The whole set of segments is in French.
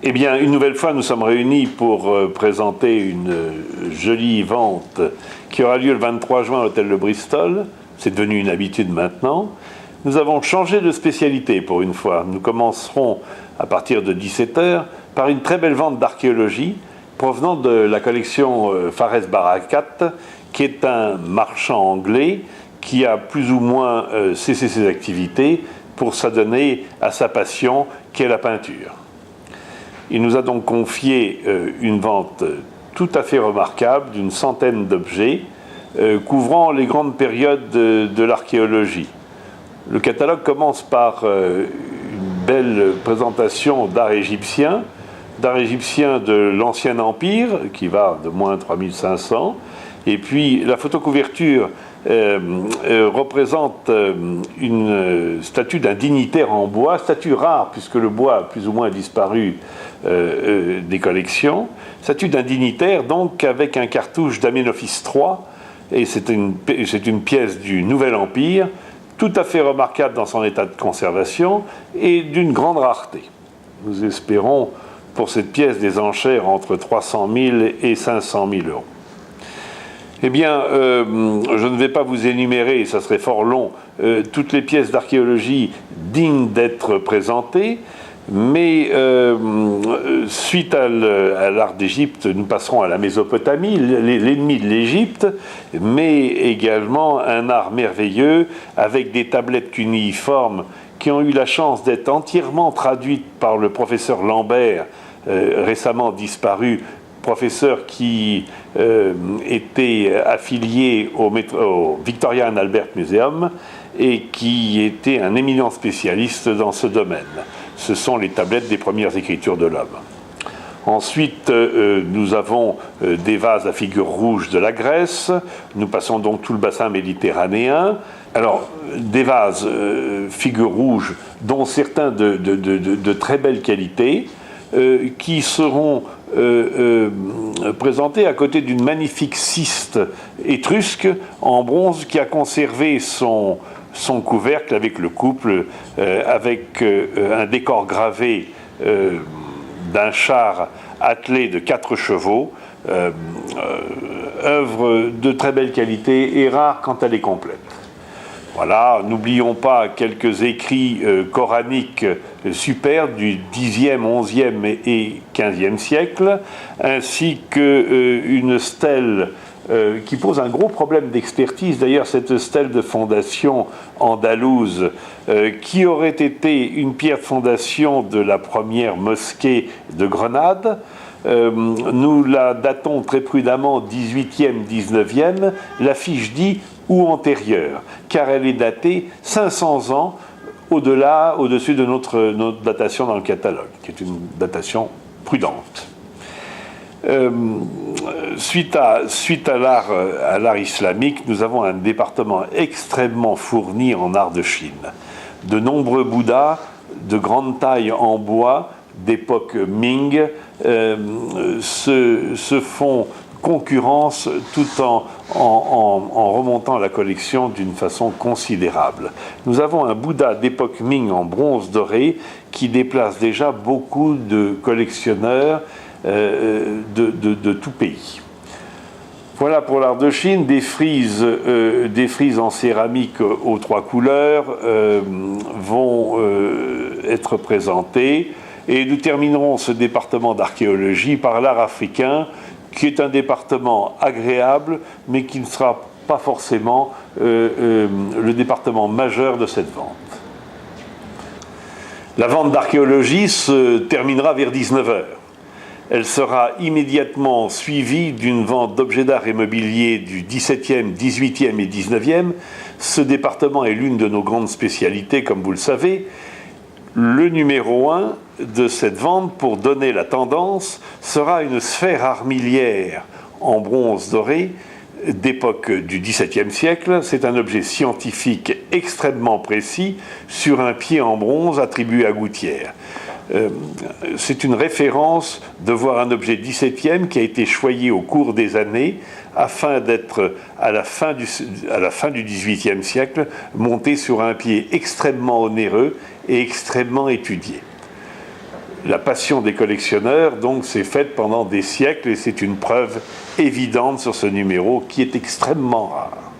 Eh bien, une nouvelle fois, nous sommes réunis pour présenter une jolie vente qui aura lieu le 23 juin à l'hôtel de Bristol. C'est devenu une habitude maintenant. Nous avons changé de spécialité pour une fois. Nous commencerons à partir de 17h par une très belle vente d'archéologie provenant de la collection Fares Barakat, qui est un marchand anglais qui a plus ou moins cessé ses activités pour s'adonner à sa passion qui est la peinture. Il nous a donc confié une vente tout à fait remarquable d'une centaine d'objets couvrant les grandes périodes de l'archéologie. Le catalogue commence par une belle présentation d'art égyptien de l'Ancien Empire, qui va de moins 3500, et puis la photocouverture représente une statue d'un dignitaire en bois, statue rare puisque le bois a plus ou moins disparu des collections, statue d'un dignitaire donc avec un cartouche d'Amenophis III, et c'est une pièce du Nouvel Empire, tout à fait remarquable dans son état de conservation et d'une grande rareté. Nous espérons pour cette pièce des enchères entre 300 000 et 500 000 euros. Eh bien, je ne vais pas vous énumérer, ça serait fort long, toutes les pièces d'archéologie dignes d'être présentées, mais suite à l'art d'Égypte, nous passerons à la Mésopotamie, l'ennemi de l'Égypte, mais également un art merveilleux avec des tablettes cunéiformes qui ont eu la chance d'être entièrement traduites par le professeur Lambert, récemment disparu, professeur qui était affilié au Victoria and Albert Museum et qui était un éminent spécialiste dans ce domaine. Ce sont les tablettes des premières écritures de l'homme. Ensuite, nous avons des vases à figures rouges de la Grèce. Nous passons donc tout le bassin méditerranéen. Alors, des vases figures rouges, dont certains de très belle qualité, qui seront présentés à côté d'une magnifique ciste étrusque en bronze qui a conservé son couvercle avec le couple, avec un décor gravé d'un char attelé de 4 chevaux, œuvre de très belle qualité et rare quand elle est complète. Voilà, n'oublions pas quelques écrits coraniques super du Xe, XIe et XVe siècle, ainsi qu'une stèle qui pose un gros problème d'expertise. D'ailleurs, cette stèle de fondation andalouse, qui aurait été une pierre de fondation de la première mosquée de Grenade, nous la datons très prudemment 18e, 19e, la fiche dit ou antérieure, car elle est datée 500 ans au-dessus de notre datation dans le catalogue, qui est une datation prudente. Suite à l'art islamique, nous avons un département extrêmement fourni en art de Chine. De nombreux Bouddhas de grande taille en bois d'époque Ming se font concurrence tout en remontant la collection d'une façon considérable. Nous avons un Bouddha d'époque Ming en bronze doré qui déplace déjà beaucoup de collectionneurs de tout pays. Voilà pour l'art de Chine, des frises en céramique aux 3 couleurs vont être présentées, et nous terminerons ce département d'archéologie par l'art africain, qui est un département agréable, mais qui ne sera pas forcément le département majeur de cette vente. La vente d'archéologie se terminera vers 19h. Elle sera immédiatement suivie d'une vente d'objets d'art et mobilier du XVIIe, XVIIIe et XIXe. Ce département est l'une de nos grandes spécialités, comme vous le savez. Le numéro 1 de cette vente, pour donner la tendance, sera une sphère armilière en bronze doré d'époque du XVIIe siècle. C'est un objet scientifique extrêmement précis sur un pied en bronze attribué à Gouttière. C'est une référence de voir un objet XVIIe qui a été choyé au cours des années afin d'être à la fin du XVIIIe siècle monté sur un pied extrêmement onéreux et extrêmement étudié. La passion des collectionneurs, donc, s'est faite pendant des siècles et c'est une preuve évidente sur ce numéro qui est extrêmement rare.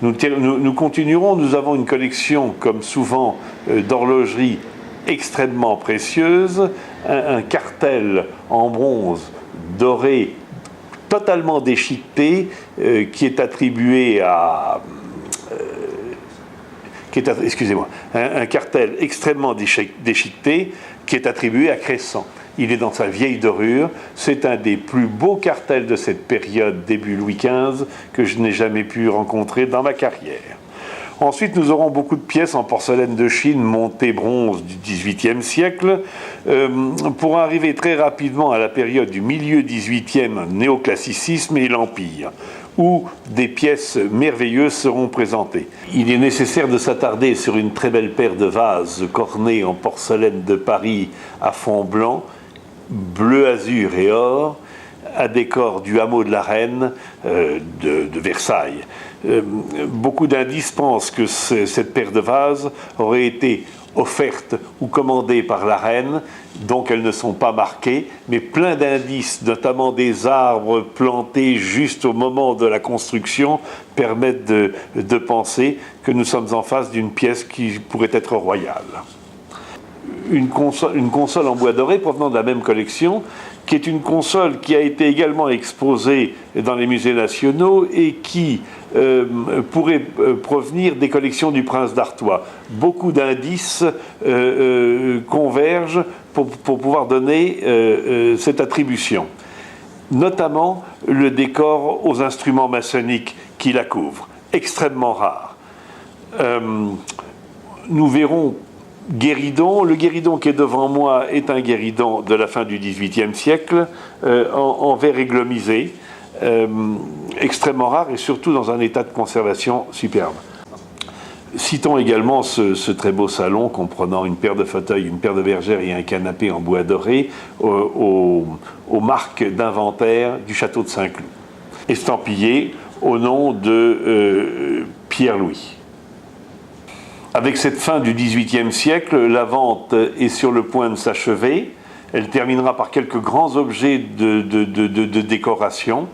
Nous continuerons, nous avons une collection, comme souvent, d'horlogerie extrêmement précieuse, un cartel en bronze doré, totalement déchiqueté, qui est attribué à... excusez-moi, un cartel extrêmement déchiqueté qui est attribué à Crescent. Il est dans sa vieille dorure. C'est un des plus beaux cartels de cette période, début Louis XV, que je n'ai jamais pu rencontrer dans ma carrière. Ensuite, nous aurons beaucoup de pièces en porcelaine de Chine montées bronze du XVIIIe siècle, pour arriver très rapidement à la période du milieu XVIIIe, néoclassicisme et l'Empire, où des pièces merveilleuses seront présentées. Il est nécessaire de s'attarder sur une très belle paire de vases cornés en porcelaine de Paris à fond blanc, bleu, azur et or, à décor du hameau de la Reine de Versailles. Beaucoup d'indices pensent que cette paire de vases aurait été offerte ou commandée par la reine, donc elles ne sont pas marquées, mais plein d'indices, notamment des arbres plantés juste au moment de la construction, permettent de penser que nous sommes en face d'une pièce qui pourrait être royale. Une console en bois doré provenant de la même collection, qui est une console qui a été également exposée dans les musées nationaux et qui pourrait provenir des collections du prince d'Artois. Beaucoup d'indices convergent pour pouvoir donner cette attribution. Notamment le décor aux instruments maçonniques qui la couvrent, extrêmement rare. Nous verrons guéridon. Le guéridon qui est devant moi est un guéridon de la fin du XVIIIe siècle, en verre églomisé, extrêmement rare et surtout dans un état de conservation superbe. Citons également ce très beau salon comprenant une paire de fauteuils, une paire de bergères et un canapé en bois doré aux marques d'inventaire du château de Saint-Cloud, estampillé au nom de Pierre-Louis. Avec cette fin du XVIIIe siècle, la vente est sur le point de s'achever. Elle terminera par quelques grands objets de décoration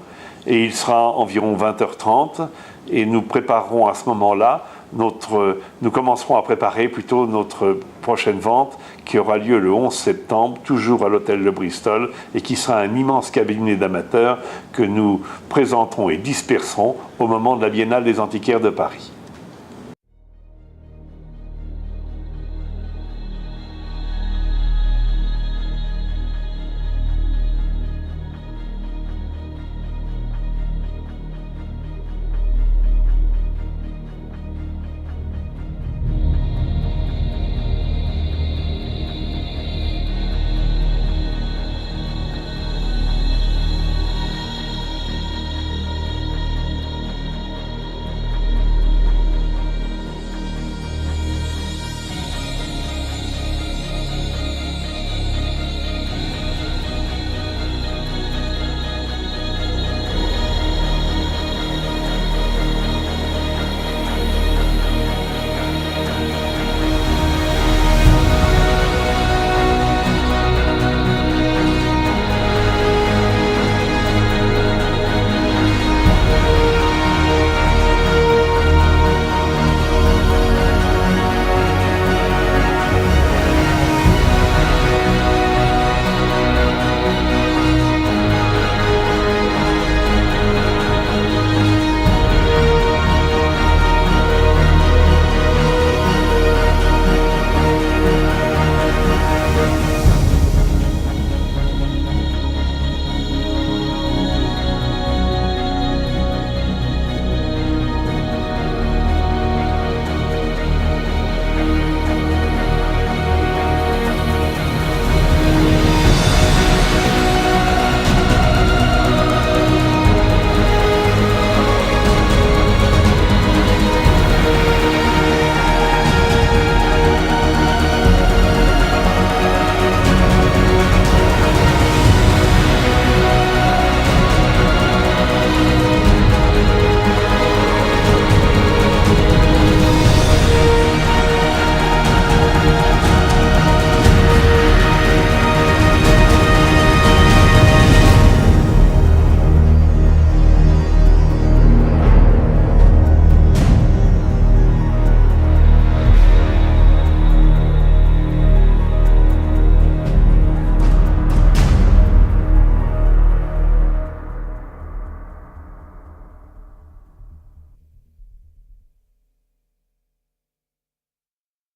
et il sera environ 20h30 et nous préparerons à ce moment-là nous commencerons à préparer plutôt notre prochaine vente qui aura lieu le 11 septembre, toujours à l'hôtel de Bristol, et qui sera un immense cabinet d'amateurs que nous présenterons et disperserons au moment de la Biennale des Antiquaires de Paris.